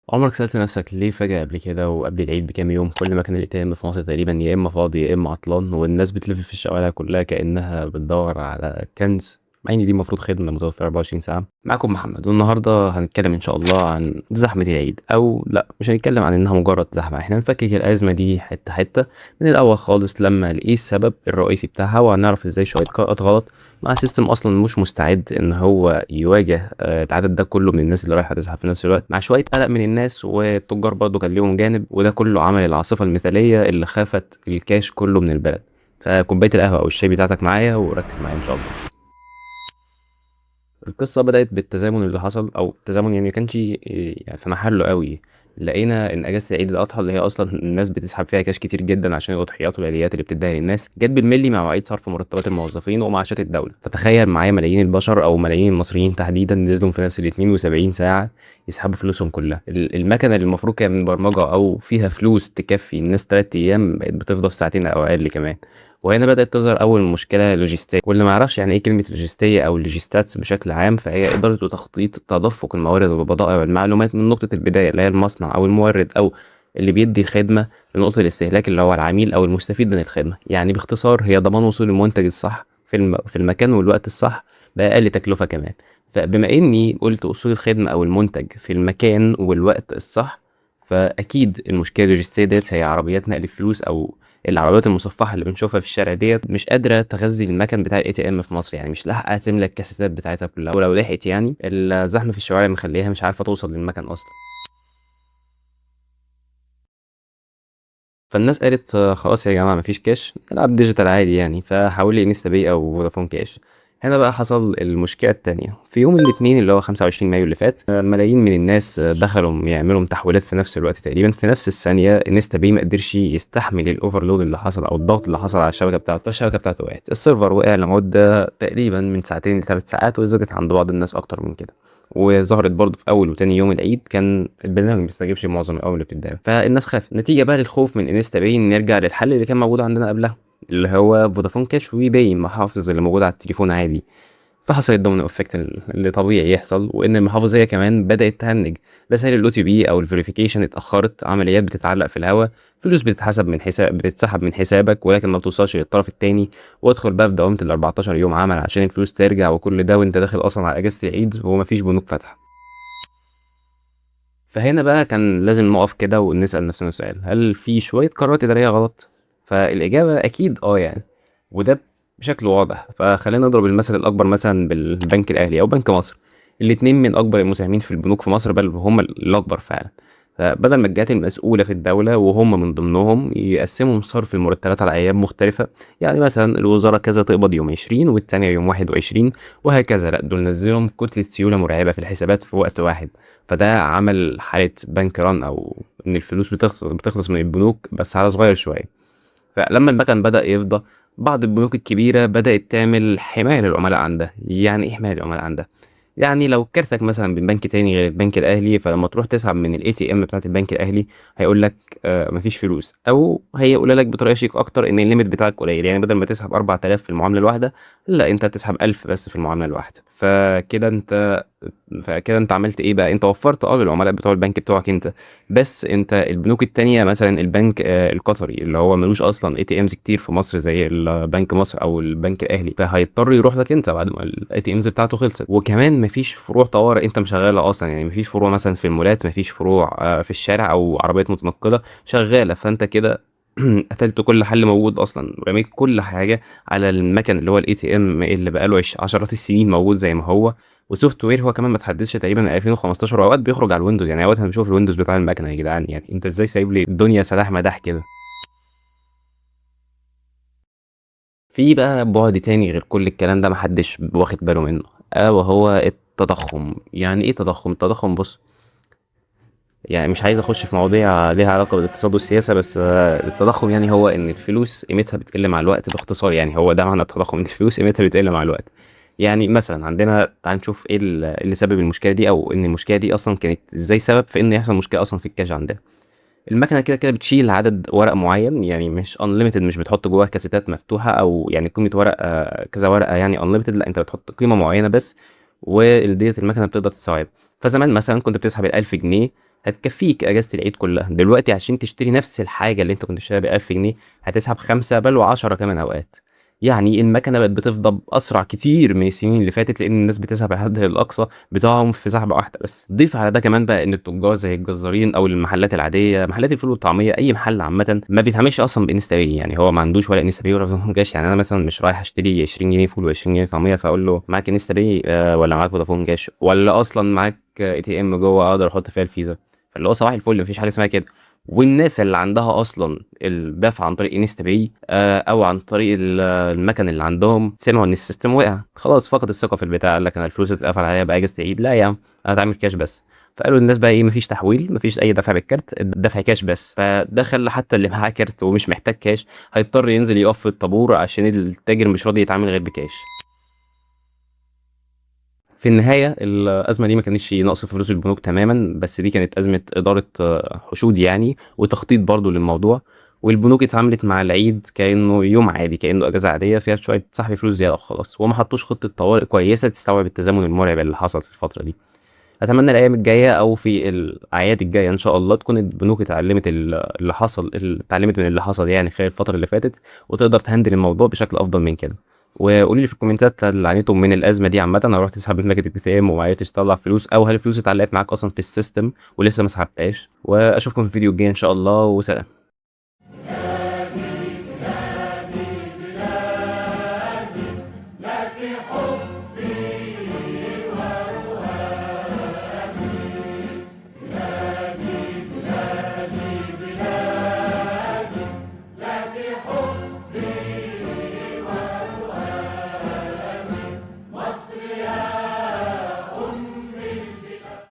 عمرك سألت نفسك ليه فجأة قبل كده وقبل العيد بكام يوم كل ما كان الATM في مصر تقريبا يا إما فاضي يا إما عطلان والناس بتلف في الشوارع كلها كأنها بتدور على كنز، مع إن دي المفروض خدمة متوفرة 24 ساعة. معاكم محمد، والنهاردة هنتكلم إن شاء الله عن زحمة العيد، أو لأ مش هنتكلم عن إنها مجرد زحمة، إحنا هنفكك الأزمة دي حتة حتة من الأول خالص لما نلاقيه السبب الرئيسي بتاعها، وهنعرف إزاي شوية قرارات غلط مع سيستم اصلا مش مستعد ان هو يواجه العدد ده كله من الناس اللي رايحه تزحف في نفس الوقت، مع شويه قلق من الناس، والتجار برضه كان ليهم جانب، وده كله عمل العاصفه المثاليه اللي خافت الكاش كله من البلد. فكوبايه القهوه او الشاي بتاعتك معايا وركز معايا ان شاء الله. القصة بدأت بالتزامن اللي حصل، أو التزامن يعني مكانش يعني في محله قوي. لقينا إن أجازة العيد الأضحى اللي هي أصلا الناس بتسحب فيها كاش كتير جدا عشان الأضحيات والعيديات اللي بتديها للناس جت بالملي مع مواعيد صرف مرتبات الموظفين ومعاشات الدولة. فتخيل معايا ملايين البشر أو ملايين المصريين تحديدا نزلوا في نفس ال 72 ساعة يسحبوا فلوسهم كلها. المكنة اللي المفروض كان من برمجة أو فيها فلوس تكفي الناس 3 أيام بقت بتفضل في ساعتين أو أقل كمان. وهنا بدأت تظهر أول مشكلة لوجستية، واللي ما يعرفش يعني إيه كلمة لوجستية أو اللوجيستاتس بشكل عام، فهي إدارة وتخطيط تدفق الموارد والبضائع والمعلومات من نقطة البداية اللي هي المصنع أو المورد أو اللي بيدي الخدمة لنقطة الاستهلاك اللي هو العميل أو المستفيد من الخدمة. يعني باختصار هي ضمان وصول المنتج الصح في المكان والوقت الصح بأقل تكلفة كمان. فبما إني قلت وصول الخدمة أو المنتج في المكان والوقت الصح، فأكيد المشكلة اللوجستية ديت هي عربيات نقل الفلوس أو العربيات المصفحة اللي بنشوفها في الشارع ديت مش قادرة تغذي المكن بتاع الATM في مصر، يعني مش لاحقة تملى الكاسيتات بتاعتها كلها، ولو لحقت يعني الزحمة في الشوارع مخليها مش عارفة توصل للمكن أصلا. فالناس قالت خلاص يا جماعة مفيش كاش نلعب ديجيتال عادي يعني، فحاول لي انستا باي او فودافون كاش. هنا بقى حصل المشكلة التانية في يوم الاثنين اللي هو 25 مايو اللي فات. ملايين من الناس دخلوا يعملوا تحويلات في نفس الوقت تقريبا في نفس الثانية. انستا باي ما قدرش يستحمل الاوفرلود اللي حصل او الضغط اللي حصل على الشبكة بتاعته، فالشبكة بتاعته وقعت، السيرفر وقع لمدة تقريبا من ساعتين ل3 ساعات، وزادت عند بعض الناس اكتر من كده. وظهرت برضه في اول وتاني يوم العيد كان البرنامج ما بيستجيبش معظم الاول اللي بتتداول، فالناس خافت. نتيجه بقى للخوف من انستا باي نرجع للحل اللي كان موجود عندنا قبلها، اللي هو فودافون كاش وباي محافظ اللي موجود على التليفون عادي. فحصل الدومينو افكت اللي طبيعي يحصل، وان المحافظ هي كمان بدات تهنج. رسائل الOTP او الفيريفيكيشن اتاخرت، عمليات بتتعلق في الهواء، فلوس بتتحسب من حساب بتتسحب من حسابك ولكن ما بتوصلش للطرف التاني. وادخل بقى في دوامه ال 14 يوم عمل عشان الفلوس ترجع، وكل ده وانت داخل اصلا على اجازه العيد ومفيش بنوك فاتحه. فهنا بقى كان لازم نقف كده ونسال نفسنا سؤال: هل في شويه قرارات اداريه غلط؟ فالاجابه اكيد يعني، وده بشكل واضح. فخلينا نضرب المثل الاكبر مثلا بالبنك الاهلي او بنك مصر، الاتنين من اكبر المساهمين في البنوك في مصر، بل هم الاكبر فعلا. فبدل ما الجهات المسؤولة في الدولة وهم من ضمنهم يقسموا صرف المرتبات على أيام مختلفة، يعني مثلا الوزارة كذا تقبض يوم 20 والتانية يوم 21 وهكذا، لأ دول نزلهم كتلة سيولة مرعبة في الحسابات في وقت واحد. فده عمل حالة بنك ران، أو إن الفلوس بتخلص من البنوك بس على صغير شوية. فلما المكن بدأ يفضى، بعض البنوك الكبيرة بدأت تعمل حماية للعملاء عندها. يعني إيه حماية للعملاء عندها؟ يعني لو كارتك مثلا من بنك تاني غير البنك الاهلي، فلما تروح تسحب من الATM بتاعت البنك الاهلي هيقول لك مفيش فلوس، او هيقول لك بطريقه شيك اكتر ان الليميت بتاعك قليل، يعني بدل ما تسحب 4000 في المعامله الواحده، لا انت هتسحب 1000 بس في المعامله الواحده. فكده انت عملت ايه بقى؟ انت وفرت للعملاء بتوع البنك بتوعك انت، بس انت البنوك التانية مثلا البنك القطري اللي هو ملوش اصلا ATMs كتير في مصر زي البنك مصر او البنك الاهلي، فهيضطر يروح لك انت بعد ما الATMs بتاعته خلصت. وكمان مفيش فروع طوارئ انت مشغلها اصلا، يعني مفيش فروع مثلا في المولات، مفيش فروع في الشارع او عربيات متنقله شغاله. فانت كده قتلت كل حل موجود اصلا، ورميت كل حاجه على المكن اللي هو الATM اللي بقاله عشرات السنين موجود زي ما هو، وسوفت وير هو كمان ما اتحدثش تقريبا من 2015، واوقات بيخرج على الويندوز. يعني اوقات انا بشوف الويندوز بتاع المكنه يا جدعان، يعني انت ازاي سايب لي الدنيا سلاح مداح كده؟ في بقى بعد تاني غير كل الكلام ده محدش واخد باله منه، الا وهو التضخم. يعني ايه تضخم؟ التضخم بص، يعني مش عايز اخش في مواضيع ليها علاقه بالاقتصاد والسياسه، بس التضخم يعني هو ان الفلوس قيمتها بتقل مع الوقت. باختصار يعني هو ده معنى التضخم، ان الفلوس قيمتها بتقل مع الوقت. يعني مثلا عندنا، تعال نشوف ايه اللي سبب المشكله دي، او ان المشكله دي اصلا كانت ازاي سبب في ان يحصل مشكله اصلا في الكاش عندنا. المكنه كده كده بتشيل عدد ورق معين، يعني مش unlimited، مش بتحط جواها كاسيتات مفتوحه او يعني قيمه ورق كذا ورقه يعني unlimited، لا انت بتحط قيمه معينه بس، وديت المكنه بتقدر تستوعب. فزمان مثلا كنت بتسحب ال1000 جنيه هتكفيك اجازه العيد كلها. دلوقتي عشان تشتري نفس الحاجه اللي انت كنت شاريها ب 1000 جنيه هتسحب 5 بل و10 كمان اوقات. يعني المكنه بقت بتفضى اسرع كتير من السنين اللي فاتت، لان الناس بتسحب الحد الاقصى بتاعهم في سحبه واحده بس. ضيف على ده كمان بقى ان التجار زي الجزارين او المحلات العاديه، محلات الفول والطعميه، اي محل عامه ما بيتعاملش اصلا بانستا باي. يعني هو ما عندوش ولا انستا باي ولا فودافون كاش. يعني انا مثلا مش رايح اشتري 20 جنيه فول و20 جنيه طعميه فاقول له معاك انستا باي ولا معاك فودافون كاش ولا اصلا معاك اي تي ام جوه اقدر احط فيها الفيزا. فاللي هو صباح الفل، مفيش حاجه اسمها كده. والناس اللي عندها اصلا الدفع عن طريق انستا باي او عن طريق المكن اللي عندهم، سمعوا ان السيستم وقع خلاص، فقد الثقه في البتاع. قال لك انا الفلوس اتقفل عليا بقى اجازه العيد، لا يا عم انا هتعمل كاش بس. فقالوا للناس بقى ايه، مفيش تحويل، مفيش اي دفع بالكارت، الدفع كاش بس. فده خلى حتى اللي معاه كارت ومش محتاج كاش هيضطر ينزل يقف في الطابور عشان التاجر مش راضي يتعامل غير بكاش. في النهاية الأزمة دي ما كانتش نقص في فلوس البنوك تماما، بس دي كانت أزمة إدارة حشود يعني، وتخطيط برضو للموضوع. والبنوك اتعاملت مع العيد كأنه يوم عادي، كأنه أجازة عادية فيها شوية سحب فلوس زيادة وخلاص، وما حطوش خطة طوارئ كويسة تستوعب التزامن المرعب اللي حصل في الفترة دي. أتمنى الأيام الجاية أو في الأعياد الجاية إن شاء الله تكون البنوك اتعلمت اللي حصل، اتعلمت من اللي حصل يعني خلال الفترة اللي فاتت، وتقدر تهندل الموضوع بشكل أفضل من كده. وقولي لي في الكومنتات هل عانيتم من الأزمة دي عامة، أو رحت تسحب من باكت اي تي ام وما عرفتش تطلع فلوس، أو هل الفلوس اتعلقت معاك أصلا في السيستم ولسه ما سحبتهاش. وأشوفكم في الفيديو الجاي إن شاء الله، وسلام.